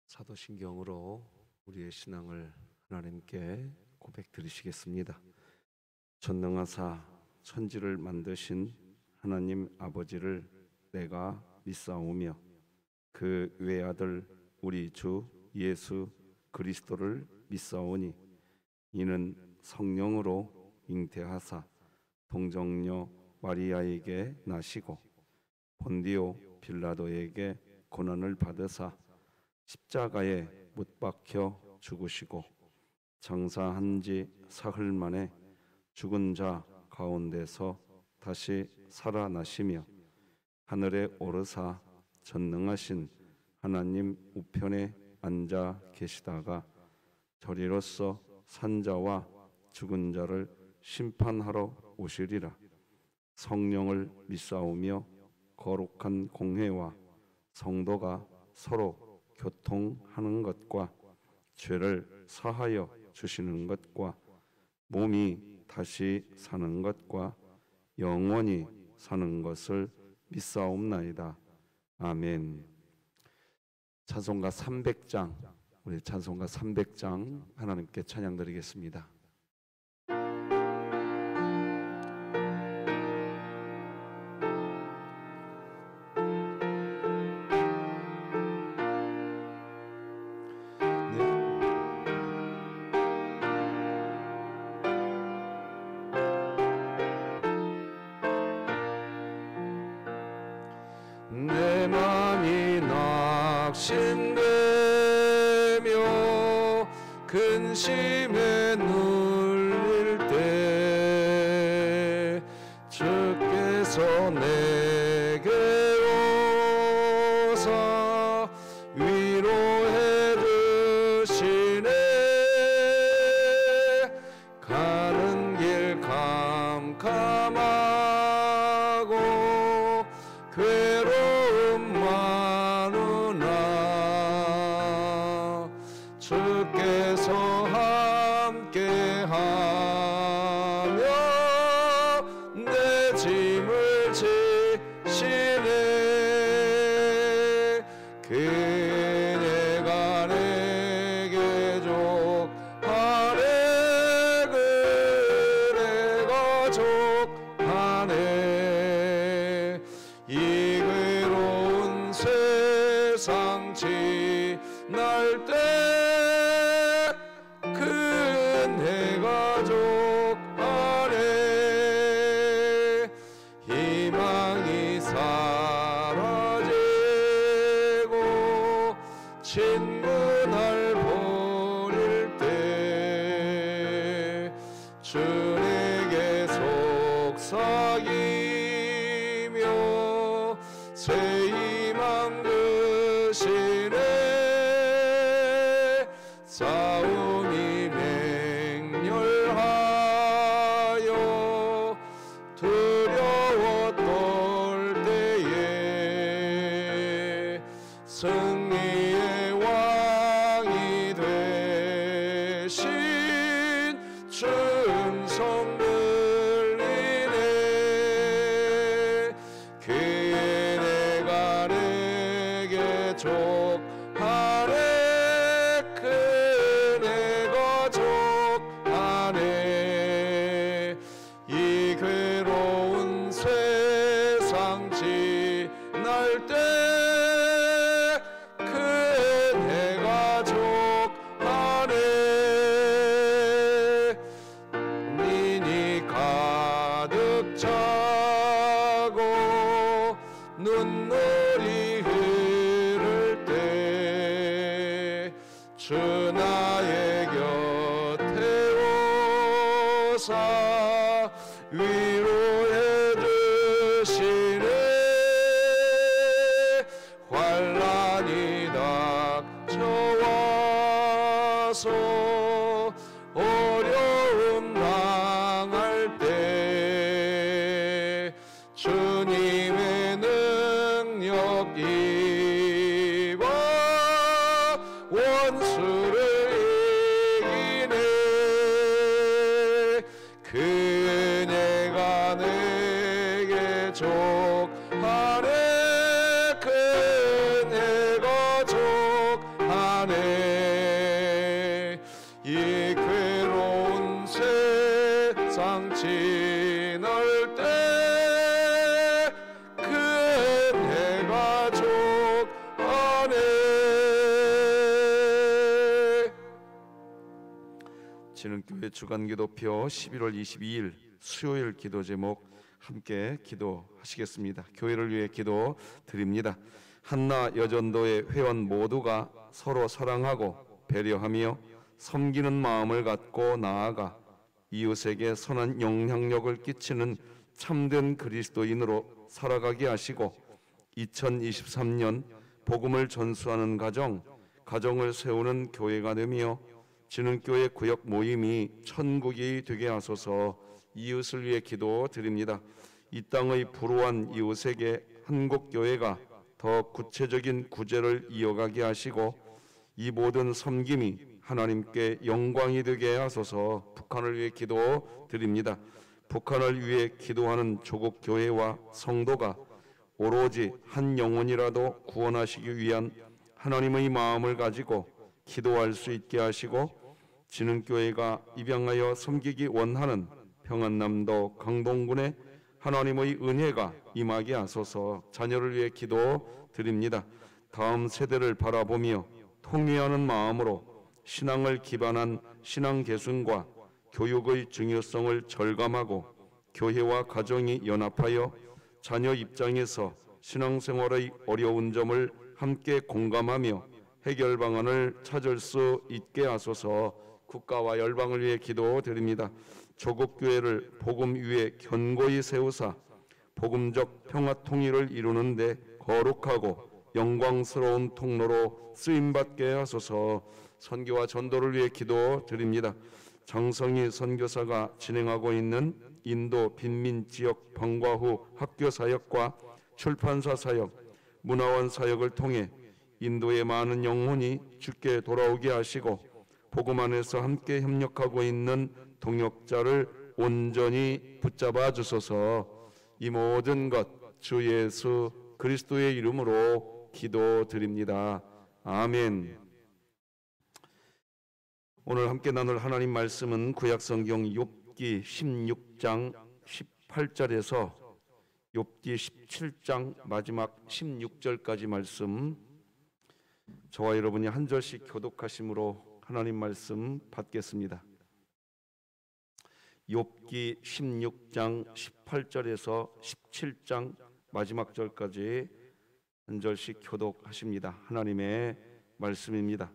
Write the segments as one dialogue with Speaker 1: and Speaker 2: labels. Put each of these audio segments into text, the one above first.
Speaker 1: 사도신경으로 우리의 신앙을 하나님께 고백드리시겠습니다. 전능하사 천지를 만드신 하나님 아버지를 내가 믿사오며 그 외아들 우리 주 예수 그리스도를 믿사오니 이는 성령으로 잉태하사 동정녀 마리아에게 나시고 본디오 빌라도에게 고난을 받으사 십자가에 못 박혀 죽으시고 장사한 지 사흘 만에 죽은 자 가운데서 다시 살아나시며 하늘에 오르사 전능하신 하나님 우편에 앉아 계시다가 저리로서 산자와 죽은 자를 심판하러 오시리라. 성령을 믿사오며 거룩한 공회와 성도가 서로 교통하는 것과 죄를 사하여 주시는 것과 몸이 다시 사는 것과 영원히 사는 것을 믿사옵나이다. 아멘. 찬송가 300장, 우리 찬송가 300장 하나님께 찬양드리겠습니다.
Speaker 2: 내 맘이 낙심되며 근심에 눌릴 때 주께서 내게 오사 위로해 주시네. 가는 길 캄캄하고 괴로움 많으나 주께서 함께하며 내 짐을 지시네. 그네가 내게 족하네. 그네가 족하네. 이 괴로운 세상 지날 때 그네가 족하네. 희망이 사라지고 친구 날 버릴 때 주에게 속삭이며 새 희망 주시네. 싸움이 맹렬하여 두려워 떨 때에 승리의 왕이 되신 주 음성 들리네. 그네가 내게 족하네. 그네가 족하네. 이 괴로운 세상 지날 때 그네가 족하네. 민이 가득 차고 눈물이 흐를 때 주 나의 곁에 오사 위로해 주시네. 환난이 닥쳐와서 어려움 당할 때 주님의 능력 입어 원수를 이기네. 그네가 내게 족하네. 그네가 족하네.
Speaker 1: 진흥교회 주간기도표 11월 22일 수요일 기도 제목 함께 기도하시겠습니다. 교회를 위해 기도 드립니다. 한나 여전도의 회원 모두가 서로 사랑하고 배려하며 섬기는 마음을 갖고 나아가 이웃에게 선한 영향력을 끼치는 참된 그리스도인으로 살아가게 하시고 2023년 복음을 전수하는 가정을 세우는 교회가 되며 진흥교회 구역 모임이 천국이 되게 하소서. 이웃을 위해 기도드립니다. 이 땅의 불우한 이웃에게 한국교회가 더 구체적인 구제를 이어가게 하시고 이 모든 섬김이 하나님께 영광이 되게 하소서. 북한을 위해 기도드립니다. 북한을 위해 기도하는 조국 교회와 성도가 오로지 한 영혼이라도 구원하시기 위한 하나님의 마음을 가지고 기도할 수 있게 하시고 진흥교회가 입양하여 섬기기 원하는 평안남도 강동군에 하나님의 은혜가 임하게 하소서. 자녀를 위해 기도드립니다. 다음 세대를 바라보며 통회하는 마음으로 신앙을 기반한 신앙 계승과 교육의 중요성을 절감하고 교회와 가정이 연합하여 자녀 입장에서 신앙생활의 어려운 점을 함께 공감하며 해결 방안을 찾을 수 있게 하소서. 국가와 열방을 위해 기도드립니다. 조국교회를 복음 위에 견고히 세우사 복음적 평화 통일을 이루는 데 거룩하고 영광스러운 통로로 쓰임받게 하소서. 선교와 전도를 위해 기도드립니다. 장성희 선교사가 진행하고 있는 인도 빈민 지역 방과 후 학교 사역과 출판사 사역, 문화원 사역을 통해 인도의 많은 영혼이 주께 돌아오게 하시고 복음 안에서 함께 협력하고 있는 동역자를 온전히 붙잡아 주소서. 이 모든 것 주 예수 그리스도의 이름으로 기도드립니다. 아멘. 오늘 함께 나눌 하나님 말씀은 구약성경 욥기 16장 18절에서 욥기 17장 마지막 16절까지 말씀, 저와 여러분이 한 절씩 교독하심으로 하나님 말씀 받겠습니다. 욥기 16장 18절에서 17장 마지막 절까지 한 절씩 교독하십니다. 하나님의 말씀입니다.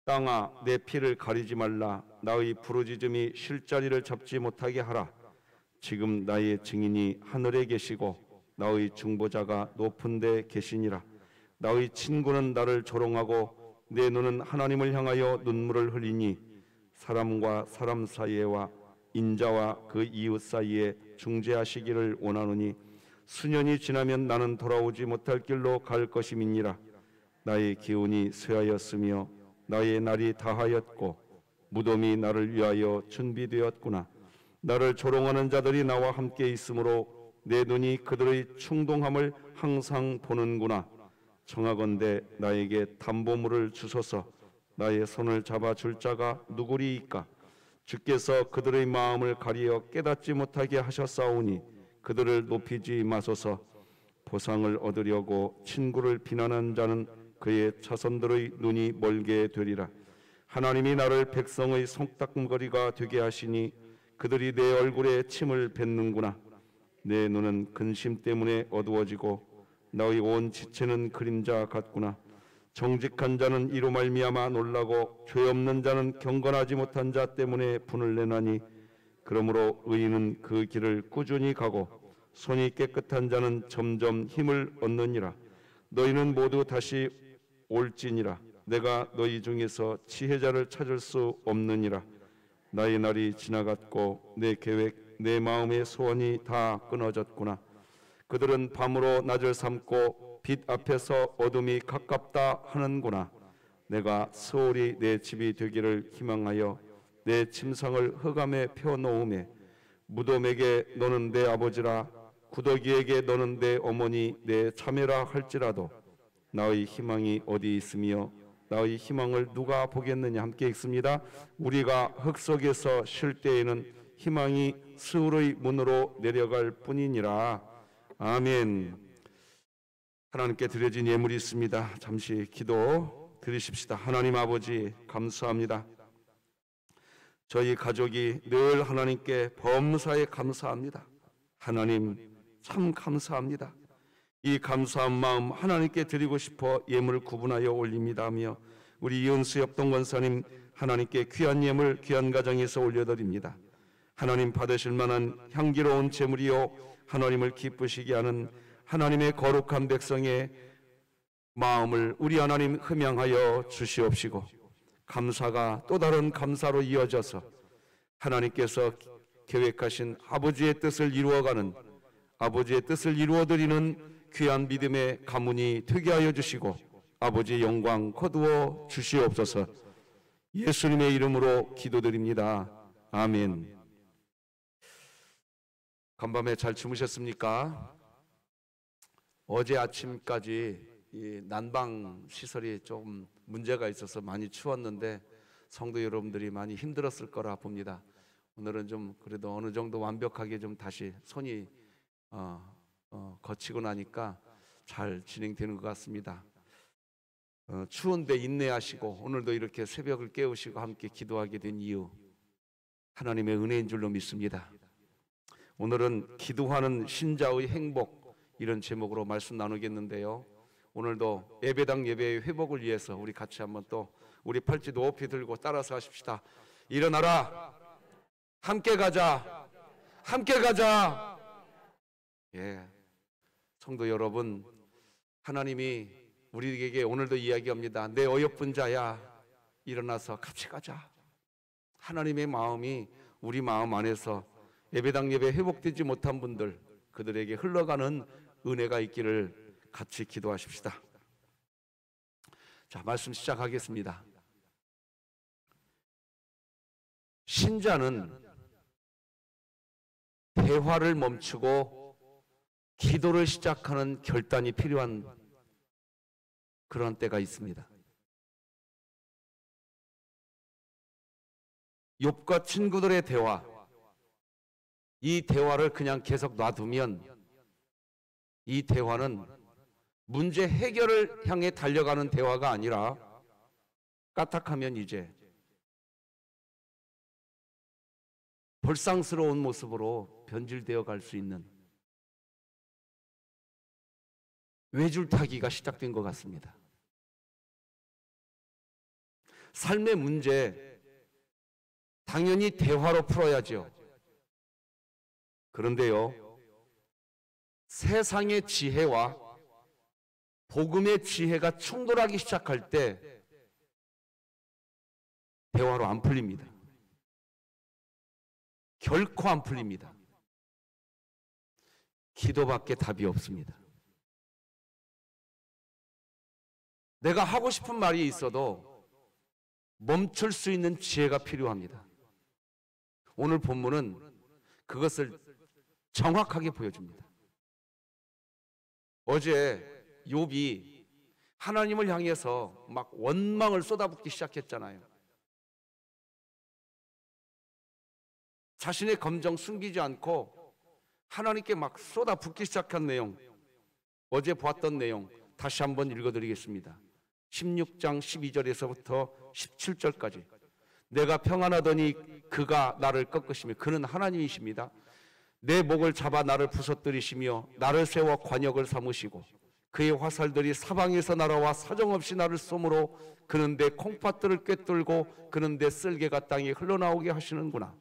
Speaker 1: 땅아, 내 피를 가리지 말라. 나의 부르짖음이 쉴 자리를 잡지 못하게 하라. 지금 나의 증인이 하늘에 계시고 나의 중보자가 높은 데 계시니라. 나의 친구는 나를 조롱하고 내 눈은 하나님을 향하여 눈물을 흘리니 사람과 사람 사이에와 인자와 그 이웃 사이에 중재하시기를 원하노니 수년이 지나면 나는 돌아오지 못할 길로 갈 것임이니라. 나의 기운이 쇠하였으며 나의 날이 다하였고 무덤이 나를 위하여 준비되었구나. 나를 조롱하는 자들이 나와 함께 있으므로 내 눈이 그들의 충동함을 항상 보는구나. 청하건대 나에게 담보물을 주소서. 나의 손을 잡아줄 자가 누구리이까? 주께서 그들의 마음을 가리어 깨닫지 못하게 하셨사오니 그들을 높이지 마소서. 보상을 얻으려고 친구를 비난한 자는 그의 자손들의 눈이 멀게 되리라. 하나님이 나를 백성의 손따끔거리가 되게 하시니 그들이 내 얼굴에 침을 뱉는구나. 내 눈은 근심 때문에 어두워지고 나의 온 지체는 그림자 같구나. 정직한 자는 이로 말미암아 놀라고 죄 없는 자는 경건하지 못한 자 때문에 분을 내나니 그러므로 의인은 그 길을 꾸준히 가고 손이 깨끗한 자는 점점 힘을 얻느니라. 너희는 모두 다시 올지니라. 내가 너희 중에서 지혜자를 찾을 수 없느니라. 나의 날이 지나갔고 내 계획 내 마음의 소원이 다 끊어졌구나. 그들은 밤으로 낮을 삼고 빛 앞에서 어둠이 가깝다 하는구나. 내가 스올이 내 집이 되기를 희망하여 내 침상을 흑암에 펴놓음에 무덤에게 너는 내 아버지라 구더기에게 너는 내 어머니 내 자매라 할지라도 나의 희망이 어디 있으며 나의 희망을 누가 보겠느냐. 함께 읽습니다. 우리가 흙 속에서 쉴 때에는 희망이 스울의 문으로 내려갈 뿐이니라. 아멘. 하나님께 드려진 예물이 있습니다. 잠시 기도 드리십시다. 하나님 아버지 감사합니다. 저희 가족이 늘 하나님께 범사에 감사합니다. 하나님 참 감사합니다. 이 감사한 마음 하나님께 드리고 싶어 예물을 구분하여 올립니다 하며 우리 이은수 협동권사님 하나님께 귀한 예물 귀한 가정에서 올려드립니다. 하나님 받으실 만한 향기로운 제물이요 하나님을 기쁘시게 하는 하나님의 거룩한 백성의 마음을 우리 하나님 흠양하여 주시옵시고 감사가 또 다른 감사로 이어져서 하나님께서 계획하신 아버지의 뜻을 이루어가는 아버지의 뜻을 이루어드리는 귀한 믿음의 가문이 되게 하여 주시고 아버지의 영광 거두어 주시옵소서. 예수님의 이름으로 기도드립니다. 아멘. 간밤에 잘 주무셨습니까? 어제 아침까지 이 난방 시설이 좀 문제가 있어서 많이 추웠는데 성도 여러분들이 많이 힘들었을 거라 봅니다. 오늘은 좀 그래도 어느 정도 완벽하게 좀 다시 손이 거치고 나니까 잘 진행되는 것 같습니다. 추운데 인내하시고 오늘도 이렇게 새벽을 깨우시고 함께 기도하게 된 이유 하나님의 은혜인 줄로 믿습니다. 오늘은 기도하는 신자의 행복 이런 제목으로 말씀 나누겠는데요. 오늘도 예배당 예배의 회복을 위해서 우리 같이 한번 또 우리 팔찌 높이 들고 따라서 하십시다. 일어나라. 함께 가자. 함께 가자. 예, 성도 여러분, 하나님이 우리에게 오늘도 이야기합니다. 내 어여쁜 자야, 일어나서 같이 가자. 하나님의 마음이 우리 마음 안에서 예배당 예배 회복되지 못한 분들, 그들에게 흘러가는 은혜가 있기를 같이 기도하십시다. 자, 말씀 시작하겠습니다. 신자는 대화를 멈추고 기도를 시작하는 결단이 필요한 그런 때가 있습니다. 욥과 친구들의 대화, 이 대화를 그냥 계속 놔두면 이 대화는 문제 해결을 향해 달려가는 대화가 아니라 까딱하면 이제 불쌍스러운 모습으로 변질되어 갈 수 있는 외줄타기가 시작된 것 같습니다. 삶의 문제 당연히 대화로 풀어야죠. 그런데요, 세상의 지혜와 복음의 지혜가 충돌하기 시작할 때 대화로 안 풀립니다. 결코 안 풀립니다. 기도밖에 답이 없습니다. 내가 하고 싶은 말이 있어도 멈출 수 있는 지혜가 필요합니다. 오늘 본문은 그것을 정확하게 보여줍니다. 어제 욥이 하나님을 향해서 막 원망을 쏟아붓기 시작했잖아요. 자신의 감정 숨기지 않고 하나님께 막 쏟아붓기 시작한 내용, 어제 보았던 내용 다시 한번 읽어드리겠습니다. 16장 12절에서부터 17절까지. 내가 평안하더니 그가 나를 꺾으시며, 그는 하나님이십니다. 내 목을 잡아 나를 부서뜨리시며 나를 세워 관역을 삼으시고 그의 화살들이 사방에서 날아와 사정없이 나를 쏘므로 그는 내 콩팥들을 꿰뚫고 그는 내 쓸개가 땅에 흘러나오게 하시는구나.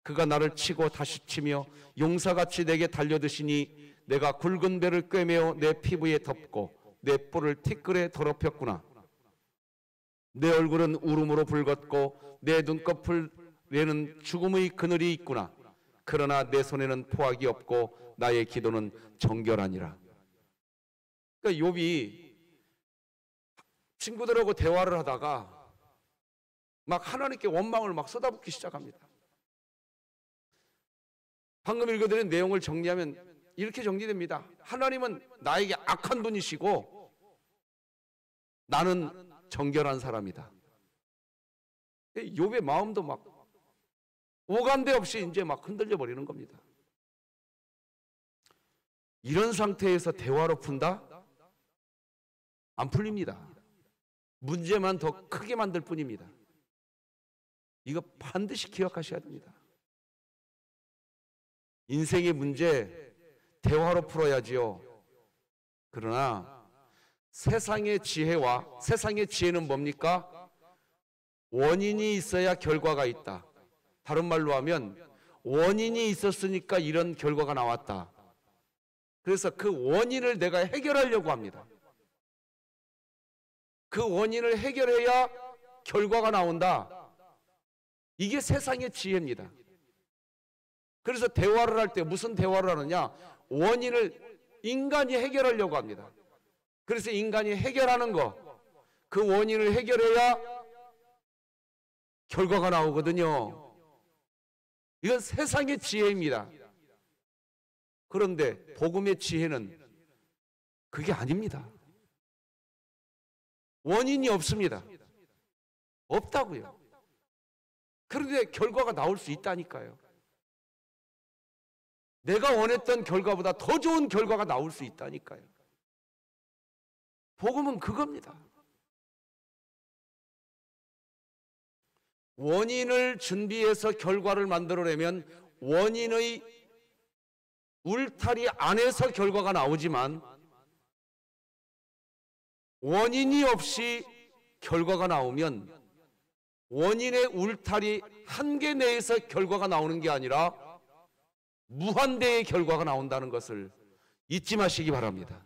Speaker 1: 그가 나를 치고 다시 치며 용사같이 내게 달려드시니 내가 굵은 배를 꿰매어 내 피부에 덮고 내 뿔을 티끌에 더럽혔구나. 내 얼굴은 울음으로 붉었고 내 눈꺼풀에는 죽음의 그늘이 있구나. 그러나 내 손에는 포악이 없고 나의 기도는 정결하니라. 그러니까 욥이 친구들하고 대화를 하다가 막 하나님께 원망을 막 쏟아붓기 시작합니다. 방금 읽어드린 내용을 정리하면 이렇게 정리됩니다. 하나님은 나에게 악한 분이시고 나는 정결한 사람이다. 욥의 마음도 막 오감대 없이 이제 막 흔들려 버리는 겁니다. 이런 상태에서 대화로 푼다? 안 풀립니다. 문제만 더 크게 만들 뿐입니다. 이거 반드시 기억하셔야 됩니다. 인생의 문제 대화로 풀어야지요. 그러나 세상의 지혜와, 세상의 지혜는 뭡니까? 원인이 있어야 결과가 있다. 다른 말로 하면 원인이 있었으니까 이런 결과가 나왔다. 그래서 그 원인을 내가 해결하려고 합니다. 그 원인을 해결해야 결과가 나온다. 이게 세상의 지혜입니다. 그래서 대화를 할 때 무슨 대화를 하느냐? 원인을 인간이 해결하려고 합니다. 그래서 인간이 해결하는 거, 그 원인을 해결해야 결과가 나오거든요. 이건 세상의 지혜입니다. 그런데 복음의 지혜는 그게 아닙니다. 원인이 없습니다. 없다고요. 그런데 결과가 나올 수 있다니까요. 내가 원했던 결과보다 더 좋은 결과가 나올 수 있다니까요. 복음은 그겁니다. 원인을 준비해서 결과를 만들어내면 원인의 울타리 안에서 결과가 나오지만 원인이 없이 결과가 나오면 원인의 울타리 한계 내에서 결과가 나오는 게 아니라 무한대의 결과가 나온다는 것을 잊지 마시기 바랍니다.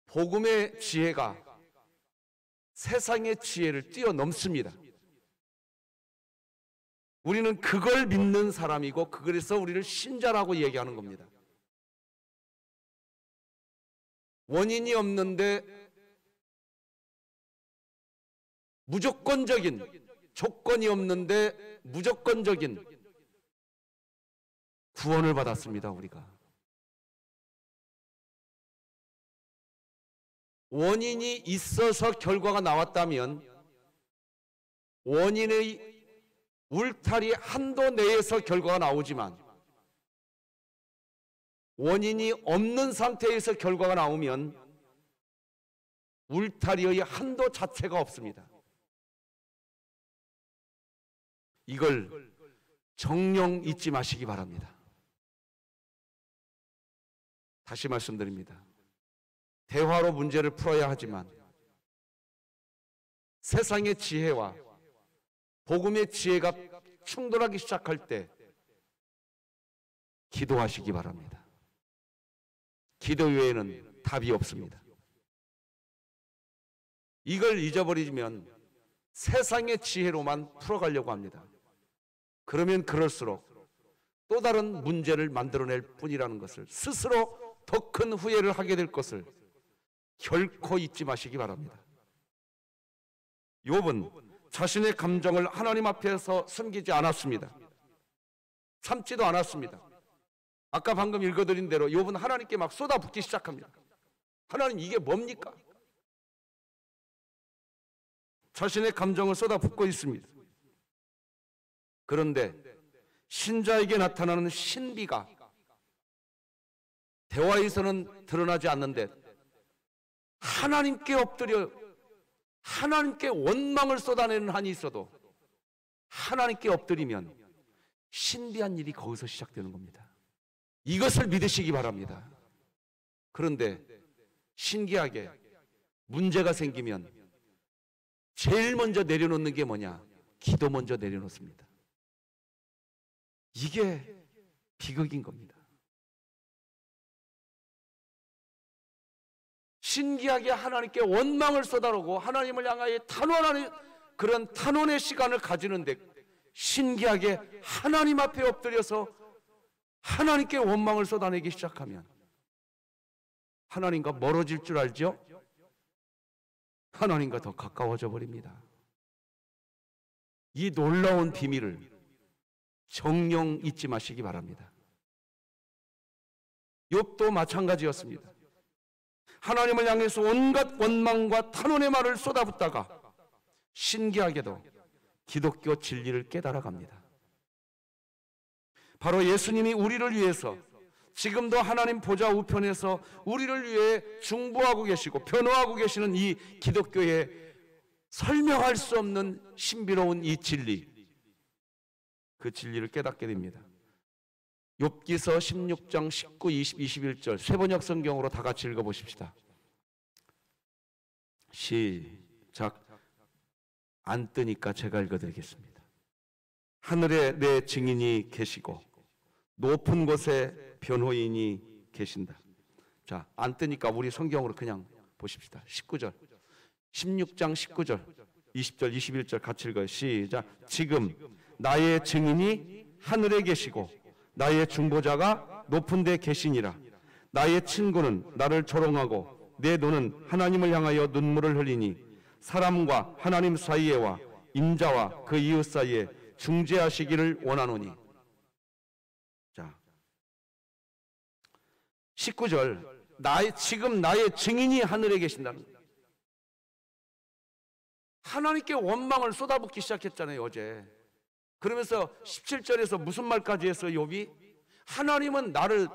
Speaker 1: 복음의 지혜가 세상의 지혜를 뛰어넘습니다. 우리는 그걸 믿는 사람이고 그래서 우리를 신자라고 얘기하는 겁니다. 원인이 없는데 무조건적인, 조건이 없는데 무조건적인 구원을 받았습니다. 우리가 원인이 있어서 결과가 나왔다면 원인의 울타리 한도 내에서 결과가 나오지만 원인이 없는 상태에서 결과가 나오면 울타리의 한도 자체가 없습니다. 이걸 정녕 잊지 마시기 바랍니다. 다시 말씀드립니다. 대화로 문제를 풀어야 하지만 세상의 지혜와 복음의 지혜가 충돌하기 시작할 때 기도하시기 바랍니다. 기도 외에는 답이 없습니다. 이걸 잊어버리면 세상의 지혜로만 풀어가려고 합니다. 그러면 그럴수록 또 다른 문제를 만들어낼 뿐이라는 것을, 스스로 더 큰 후회를 하게 될 것을 결코 잊지 마시기 바랍니다. 욥은 자신의 감정을 하나님 앞에서 숨기지 않았습니다. 참지도 않았습니다. 아까 방금 읽어드린 대로 욥은 하나님께 막 쏟아붓기 시작합니다. 하나님, 이게 뭡니까? 자신의 감정을 쏟아붓고 있습니다. 그런데 신자에게 나타나는 신비가 대화에서는 드러나지 않는데 하나님께 엎드려 하나님께 원망을 쏟아내는 한이 있어도 하나님께 엎드리면 신비한 일이 거기서 시작되는 겁니다. 이것을 믿으시기 바랍니다. 그런데 신기하게 문제가 생기면 제일 먼저 내려놓는 게 뭐냐? 기도 먼저 내려놓습니다. 이게 비극인 겁니다. 신기하게 하나님께 원망을 쏟아놓고 하나님을 향하여 탄원하는 그런 탄원의 시간을 가지는데 신기하게 하나님 앞에 엎드려서 하나님께 원망을 쏟아내기 시작하면 하나님과 멀어질 줄 알죠? 하나님과 더 가까워져 버립니다. 이 놀라운 비밀을 정녕 잊지 마시기 바랍니다. 욥도 마찬가지였습니다. 하나님을 향해서 온갖 원망과 탄원의 말을 쏟아붓다가 신기하게도 기독교 진리를 깨달아갑니다. 바로 예수님이 우리를 위해서 지금도 하나님 보좌 우편에서 우리를 위해 중보하고 계시고 변호하고 계시는 이 기독교의 설명할 수 없는 신비로운 이 진리, 그 진리를 깨닫게 됩니다. 욥기서 16장 19, 20, 21절 쇠번역 성경으로 다 같이 읽어보십시다. 시작. 안 뜨니까 제가 읽어드리겠습니다. 하늘에 내 증인이 계시고 높은 곳에 변호인이 계신다. 자, 안 뜨니까 우리 성경으로 그냥 보십시다. 19절, 16장 19절, 20절, 21절 같이 읽어요. 시작. 지금 나의 증인이 하늘에 계시고 나의 중보자가 높은 데 계시니라. 나의 친구는 나를 조롱하고 내 눈은 하나님을 향하여 눈물을 흘리니 사람과 하나님 사이에와 인자와 그 이웃 사이에 중재하시기를 원하노니. 자, 19절. 지금 나의 증인이 하늘에 계신다는 거예요. 하나님께 원망을 쏟아붓기 시작했잖아요, 어제. 그러면서 17절에서 무슨 말까지 했어요, 욥이? 하나님은 나를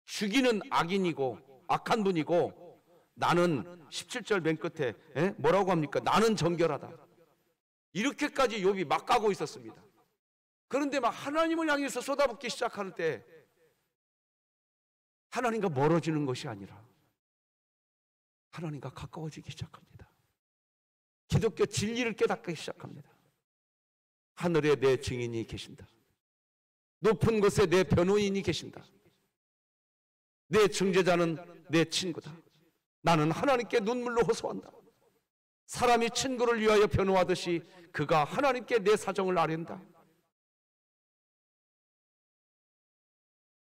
Speaker 1: 죽이는 악인이고 악한 분이고 나는 17절 맨 끝에 뭐라고 합니까? 나는 정결하다. 이렇게까지 욥이 막 가고 있었습니다. 그런데 막 하나님을 향해서 쏟아붓기 시작하는 때 하나님과 멀어지는 것이 아니라 하나님과 가까워지기 시작합니다. 기독교 진리를 깨닫기 시작합니다. 하늘에 내 증인이 계신다. 높은 곳에 내 변호인이 계신다. 내 중재자는 내 친구다. 나는 하나님께 눈물로 호소한다. 사람이 친구를 위하여 변호하듯이 그가 하나님께 내 사정을 아랜다.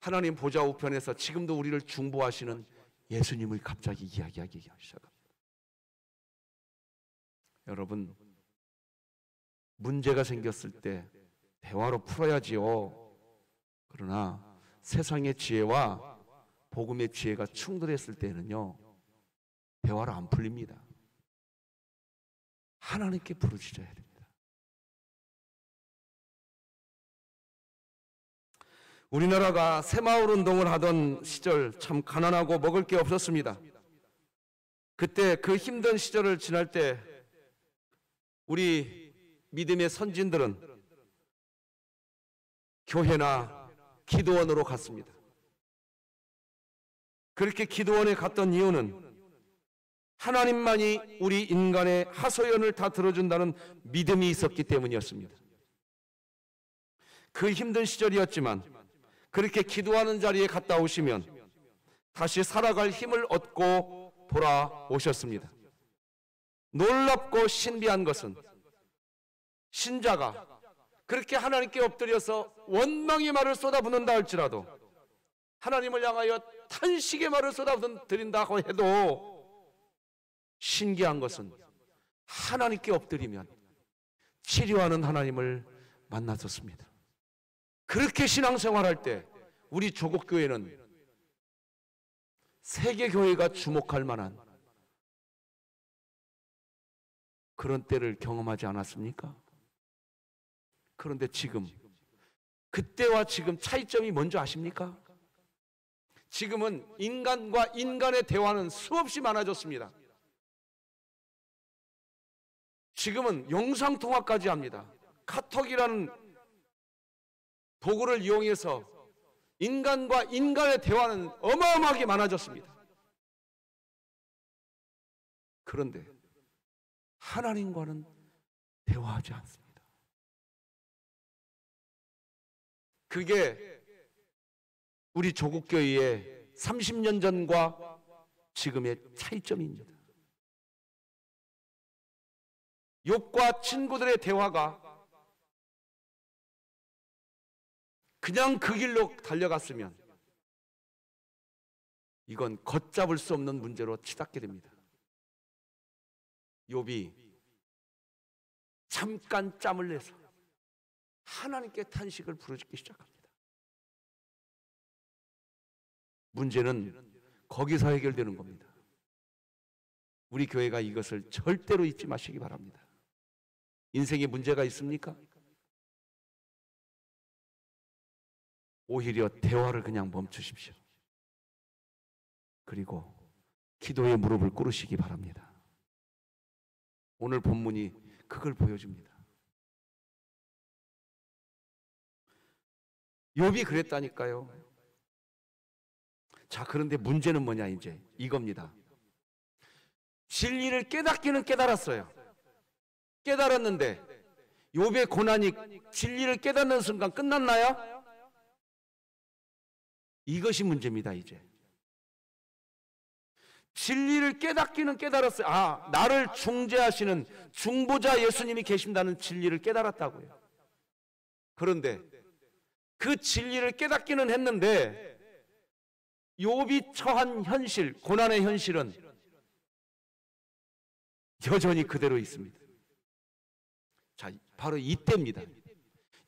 Speaker 1: 하나님 보좌 우편에서 지금도 우리를 중보하시는 예수님을 갑자기 이야기하기 시작합니다. 여러분, 문제가 생겼을 때 대화로 풀어야지요. 그러나 세상의 지혜와 복음의 지혜가 충돌했을 때는요, 대화로 안 풀립니다. 하나님께 부르짖어야 됩니다. 우리나라가 새마을 운동을 하던 시절 참 가난하고 먹을 게 없었습니다. 그때 그 힘든 시절을 지날 때 우리 믿음의 선진들은 교회나 기도원으로 갔습니다. 그렇게 기도원에 갔던 이유는 하나님만이 우리 인간의 하소연을 다 들어준다는 믿음이 있었기 때문이었습니다. 그 힘든 시절이었지만 그렇게 기도하는 자리에 갔다 오시면 다시 살아갈 힘을 얻고 돌아오셨습니다. 놀랍고 신비한 것은 신자가 그렇게 하나님께 엎드려서 원망의 말을 쏟아붓는다 할지라도, 하나님을 향하여 탄식의 말을 쏟아드린다고 해도 신기한 것은 하나님께 엎드리면 치료하는 하나님을 만났었습니다. 그렇게 신앙생활할 때 우리 조국교회는 세계교회가 주목할 만한 그런 때를 경험하지 않았습니까? 그런데 지금, 그때와 지금 차이점이 뭔지 아십니까? 지금은 인간과 인간의 대화는 수없이 많아졌습니다. 지금은 영상통화까지 합니다. 카톡이라는 도구를 이용해서 인간과 인간의 대화는 어마어마하게 많아졌습니다. 그런데 하나님과는 대화하지 않습니다. 그게 우리 조국교회의 30년 전과 지금의 차이점입니다. 욥과 친구들의 대화가 그냥 그 길로 달려갔으면 이건 걷잡을 수 없는 문제로 치닫게 됩니다. 욥이 잠깐 짬을 내서 하나님께 탄식을 부르짖기 시작합니다. 문제는 거기서 해결되는 겁니다. 우리 교회가 이것을 절대로 잊지 마시기 바랍니다. 인생에 문제가 있습니까? 오히려 대화를 그냥 멈추십시오. 그리고 기도의 무릎을 꿇으시기 바랍니다. 오늘 본문이 그걸 보여줍니다. 욥이 그랬다니까요. 자, 그런데 문제는 뭐냐, 이제 이겁니다. 진리를 깨닫기는 깨달았어요. 깨달았는데 욥의 고난이 진리를 깨닫는 순간 끝났나요? 이것이 문제입니다. 이제 진리를 깨닫기는 깨달았어요. 아, 나를 중재하시는 중보자 예수님이 계신다는 진리를 깨달았다고요. 그런데 그 진리를 깨닫기는 했는데 욥이 처한 현실, 고난의 현실은 여전히 그대로 있습니다. 자, 바로 이때입니다.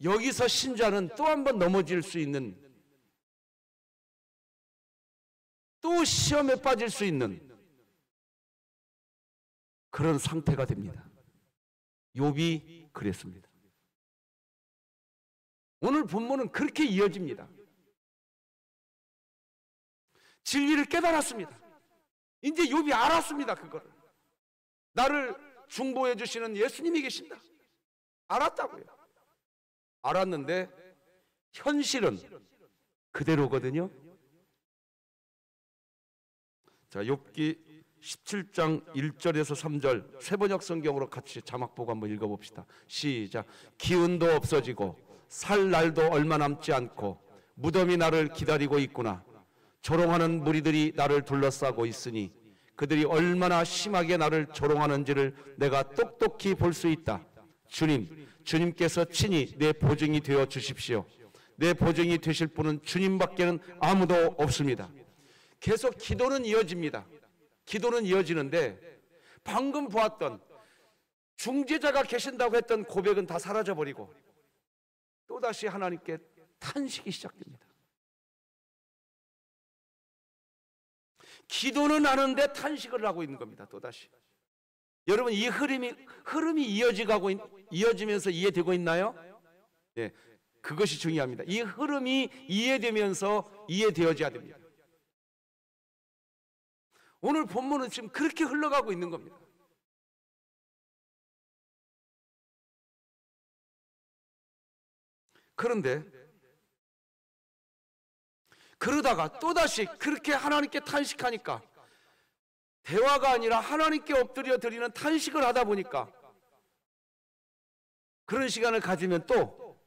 Speaker 1: 여기서 신자는 또 한 번 넘어질 수 있는, 또 시험에 빠질 수 있는 그런 상태가 됩니다. 욥이 그랬습니다. 오늘 본문은 그렇게 이어집니다. 진리를 깨달았습니다. 이제 욥이 알았습니다. 그거를. 나를 중보해 주시는 예수님이 계신다. 알았다고요. 알았는데 현실은 그대로거든요. 자, 욥기 17장 1절에서 3절 세번역 성경으로 같이 자막 보고 한번 읽어봅시다. 시작. 기운도 없어지고 살 날도 얼마 남지 않고 무덤이 나를 기다리고 있구나. 조롱하는 무리들이 나를 둘러싸고 있으니 그들이 얼마나 심하게 나를 조롱하는지를 내가 똑똑히 볼 수 있다. 주님께서 친히 내 보증이 되어 주십시오. 내 보증이 되실 분은 주님밖에는 아무도 없습니다. 계속 기도는 이어집니다. 기도는 이어지는데 방금 보았던 중재자가 계신다고 했던 고백은 다 사라져버리고 또다시 하나님께 탄식이 시작됩니다. 기도는 하는데 탄식을 하고 있는 겁니다. 또다시. 여러분, 이 흐름이 이어지면서 이해되고 있나요? 네, 그것이 중요합니다. 이 흐름이 이해되면서 이해되어져야 됩니다. 오늘 본문은 지금 그렇게 흘러가고 있는 겁니다. 그런데 그러다가 또다시 그렇게 하나님께 탄식하니까 대화가 아니라 하나님께 엎드려 드리는 탄식을 하다 보니까 그런 시간을 가지면 또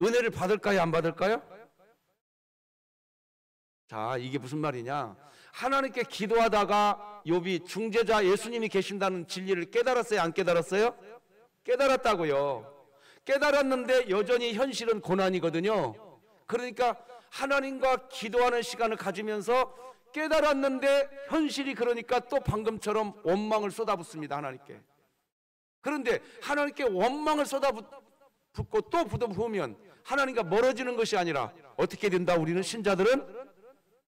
Speaker 1: 은혜를 받을까요? 안 받을까요? 자, 이게 무슨 말이냐? 하나님께 기도하다가 욥이 중재자 예수님이 계신다는 진리를 깨달았어요? 안 깨달았어요? 깨달았다고요. 깨달았는데 여전히 현실은 고난이거든요. 그러니까 하나님과 기도하는 시간을 가지면서 깨달았는데 현실이 그러니까 또 방금처럼 원망을 쏟아붓습니다. 하나님께. 그런데 하나님께 원망을 쏟아붓고 또 부으면 하나님과 멀어지는 것이 아니라 어떻게 된다? 우리는 신자들은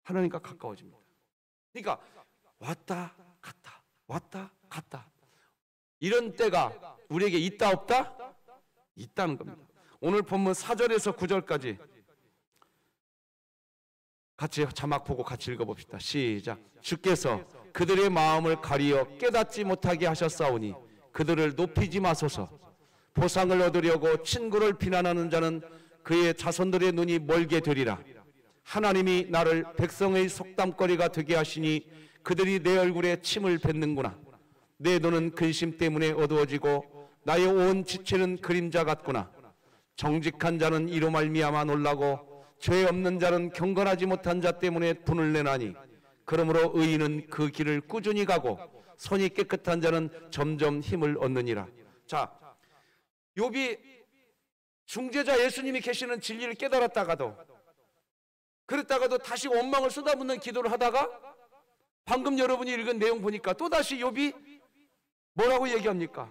Speaker 1: 하나님과 가까워집니다. 그러니까 왔다 갔다 왔다 갔다 이런 때가 우리에게 있다 없다? 있다는 겁니다. 오늘 본문 4절에서 9절까지 같이 자막 보고 같이 읽어봅시다. 시작. 주께서 그들의 마음을 가리어 깨닫지 못하게 하셨사오니 그들을 높이지 마소서. 보상을 얻으려고 친구를 비난하는 자는 그의 자손들의 눈이 멀게 되리라. 하나님이 나를 백성의 속담거리가 되게 하시니 그들이 내 얼굴에 침을 뱉는구나. 내 눈은 근심 때문에 어두워지고 나의 온 지체는 그림자 같구나. 정직한 자는 이로 말미암아 놀라고 죄 없는 자는 경건하지 못한 자 때문에 분을 내나니 그러므로 의인은 그 길을 꾸준히 가고 손이 깨끗한 자는 점점 힘을 얻느니라. 자, 욥이 중재자 예수님이 계시는 진리를 깨달았다가도 그랬다가도 다시 원망을 쏟아붓는 기도를 하다가 방금 여러분이 읽은 내용 보니까 또다시 욥이 뭐라고 얘기합니까?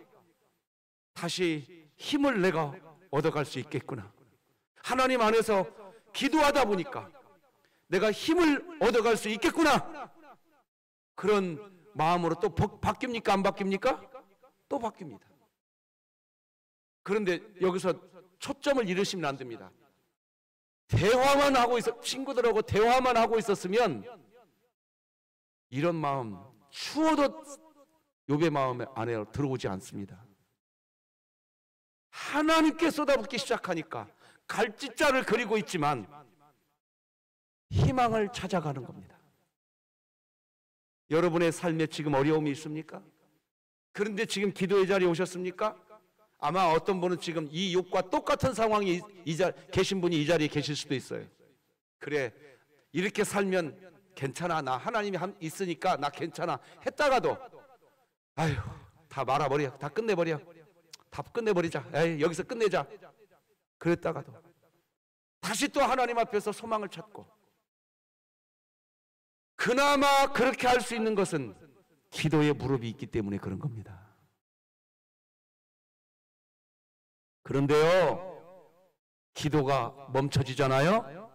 Speaker 1: 다시 힘을 내가 얻어갈 수 있겠구나. 하나님 안에서 기도하다 보니까 내가 힘을 얻어갈 수 있겠구나. 그런 마음으로 또 바뀝니까? 안 바뀝니까? 또 바뀝니다. 그런데 여기서 초점을 잃으시면 안 됩니다. 대화만 하고 친구들하고 대화만 하고 있었으면 이런 마음 추워도 욥의 마음 안에 들어오지 않습니다. 하나님께 쏟아붓기 시작하니까 갈짓자를 그리고 있지만 희망을 찾아가는 겁니다. 여러분의 삶에 지금 어려움이 있습니까? 그런데 지금 기도의 자리에 오셨습니까? 아마 어떤 분은 지금 이 욥과 똑같은 상황에 계신 분이 이 자리에 계실 수도 있어요. 그래, 이렇게 살면 괜찮아, 나 하나님이 있으니까 나 괜찮아 했다가도 아휴, 다 말아버려, 다 끝내버려, 다 끝내버리자, 에이, 여기서 끝내자 그랬다가도 다시 또 하나님 앞에서 소망을 찾고, 그나마 그렇게 할 수 있는 것은 기도의 무릎이 있기 때문에 그런 겁니다. 그런데요, 기도가 멈춰지잖아요.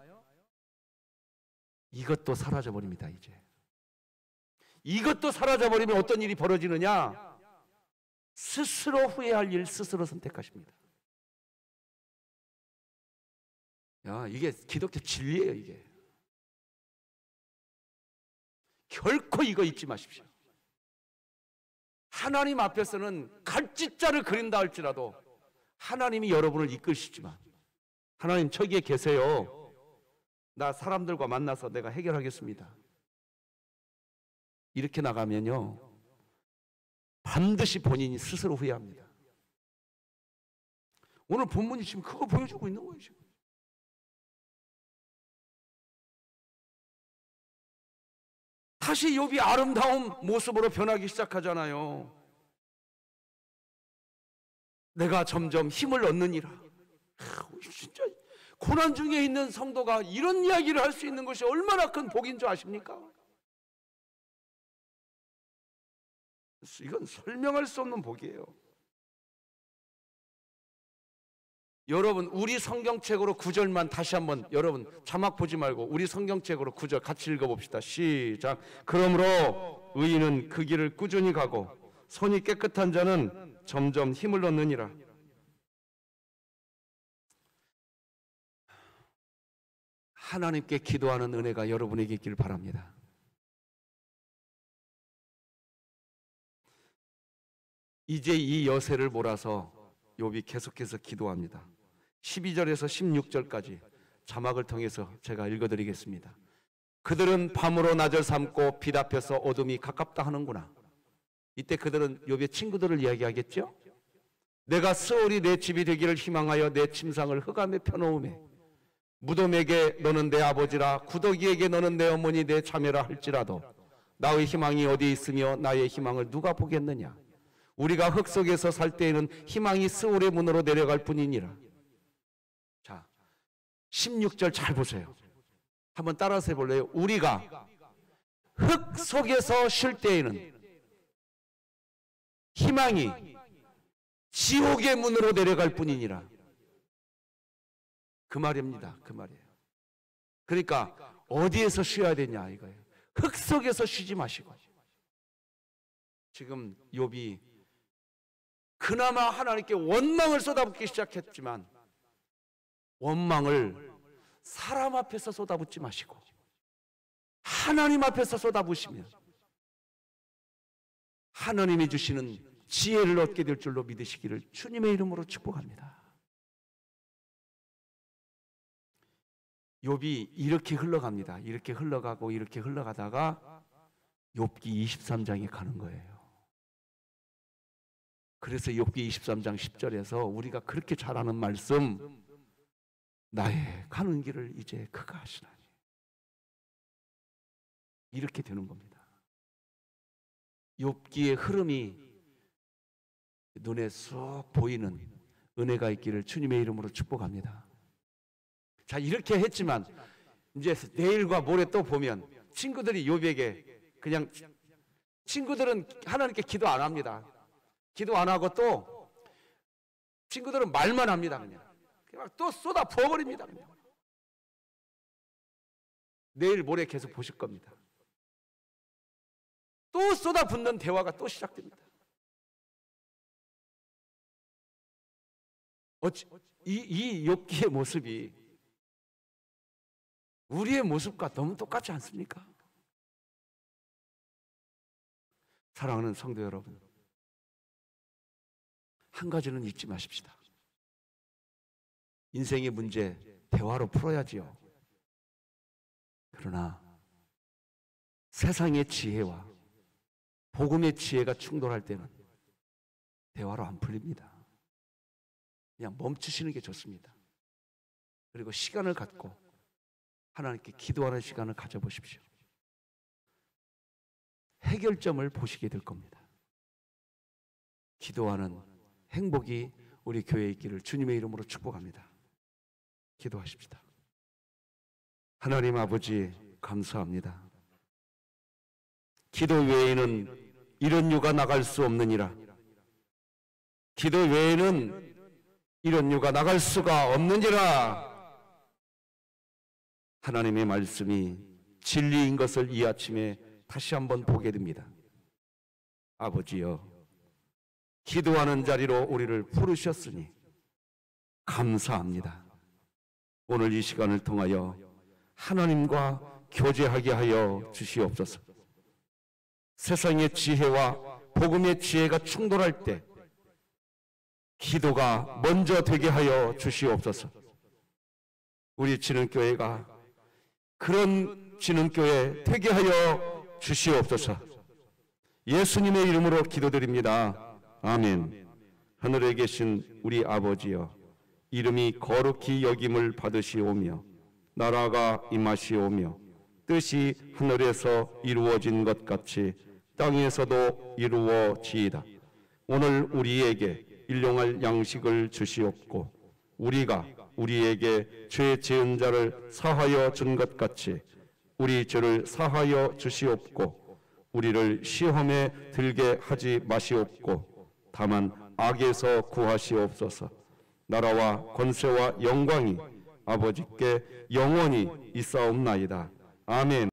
Speaker 1: 이것도 사라져버립니다. 이제 이것도 사라져버리면 어떤 일이 벌어지느냐? 스스로 후회할 일 스스로 선택하십니다. 야, 이게 기독교 진리예요. 이게 결코 이거 잊지 마십시오. 하나님 앞에서는 갈짓자를 그린다 할지라도 하나님이 여러분을 이끌시지만, 하나님 저기에 계세요, 나 사람들과 만나서 내가 해결하겠습니다, 이렇게 나가면요 반드시 본인이 스스로 후회합니다. 오늘 본문이 지금 그거 보여주고 있는 거예요. 지금 다시 욥이 아름다운 모습으로 변하기 시작하잖아요. 내가 점점 힘을 얻느니라. 진짜 고난 중에 있는 성도가 이런 이야기를 할 수 있는 것이 얼마나 큰 복인 줄 아십니까? 이건 설명할 수 없는 복이에요. 여러분, 우리 성경책으로 9절만 다시 한번, 여러분 자막 보지 말고 우리 성경책으로 9절 같이 읽어봅시다. 시작. 그러므로 의인은 그 길을 꾸준히 가고 손이 깨끗한 자는 점점 힘을 얻느니라. 하나님께 기도하는 은혜가 여러분에게 있기를 바랍니다. 이제 이 여세를 몰아서 욥이 계속해서 기도합니다. 12절에서 16절까지 자막을 통해서 제가 읽어드리겠습니다. 그들은 밤으로 낮을 삼고 빛 앞에서 어둠이 가깝다 하는구나. 이때 그들은 욥의 친구들을 이야기하겠죠. 내가 스올이 내 집이 되기를 희망하여 내 침상을 흑암에 펴놓으매 무덤에게 너는 내 아버지라 구더기에게 너는 내 어머니 내 자매라 할지라도 나의 희망이 어디 있으며 나의 희망을 누가 보겠느냐. 우리가 흙 속에서 살 때에는 희망이 스올의 문으로 내려갈 뿐이니라. 자, 16절 잘 보세요. 한번 따라서 해볼래요? 우리가 흙 속에서 쉴 때에는 희망이 지옥의 문으로 내려갈 뿐이니라. 그 말입니다. 그 말이에요. 그러니까 어디에서 쉬어야 되냐 이거예요. 흙 속에서 쉬지 마시고. 지금 욥이 그나마 하나님께 원망을 쏟아붓기 시작했지만 원망을 사람 앞에서 쏟아붓지 마시고 하나님 앞에서 쏟아부으시면 하나님이 주시는 지혜를 얻게 될 줄로 믿으시기를 주님의 이름으로 축복합니다. 욥이 이렇게 흘러갑니다. 이렇게 흘러가고 이렇게 흘러가다가 욥기 23장에 가는 거예요. 그래서 욥기 23장 10절에서 우리가 그렇게 잘 아는 말씀, 나의 가는 길을 이제 그가 하시나니, 이렇게 되는 겁니다. 욥기의 흐름이 눈에 쏙 보이는 은혜가 있기를 주님의 이름으로 축복합니다. 자, 이렇게 했지만 이제 내일과 모레 또 보면 친구들이 욥에게 그냥, 친구들은 하나님께 기도 안 합니다. 기도 안 하고 또 친구들은 말만 합니다. 그냥 또 쏟아 부어버립니다. 그냥. 내일 모레 계속 보실 겁니다. 또 쏟아붓는 대화가 또 시작됩니다. 이 욥기의 모습이 우리의 모습과 너무 똑같지 않습니까? 사랑하는 성도 여러분, 한 가지는 잊지 마십시다. 인생의 문제 대화로 풀어야지요. 그러나 세상의 지혜와 복음의 지혜가 충돌할 때는 대화로 안 풀립니다. 그냥 멈추시는 게 좋습니다. 그리고 시간을 갖고 하나님께 기도하는 시간을 가져보십시오. 해결점을 보시게 될 겁니다. 기도하는 행복이 우리 교회에 있기를 주님의 이름으로 축복합니다. 기도하십시다. 하나님 아버지, 감사합니다. 기도 외에는 이런 유가 나갈 수 없느니라. 기도 외에는 이런 유가 나갈 수가 없느니라. 하나님의 말씀이 진리인 것을 이 아침에 다시 한번 보게 됩니다. 아버지여, 기도하는 자리로 우리를 부르셨으니 감사합니다. 오늘 이 시간을 통하여 하나님과 교제하게 하여 주시옵소서. 세상의 지혜와 복음의 지혜가 충돌할 때 기도가 먼저 되게 하여 주시옵소서. 우리 진흥교회가 그런 진흥교회 되게 하여 주시옵소서. 예수님의 이름으로 기도드립니다. 아멘. 하늘에 계신 우리 아버지여, 이름이 거룩히 여김을 받으시오며 나라가 임하시오며 뜻이 하늘에서 이루어진 것 같이 땅에서도 이루어지이다. 오늘 우리에게 일용할 양식을 주시옵고 우리가 우리에게 죄 지은 자를 사하여 준 것 같이 우리 죄를 사하여 주시옵고 우리를 시험에 들게 하지 마시옵고 다만 악에서 구하시옵소서. 나라와 권세와 영광이 아버지께 영원히 있사옵나이다. 아멘.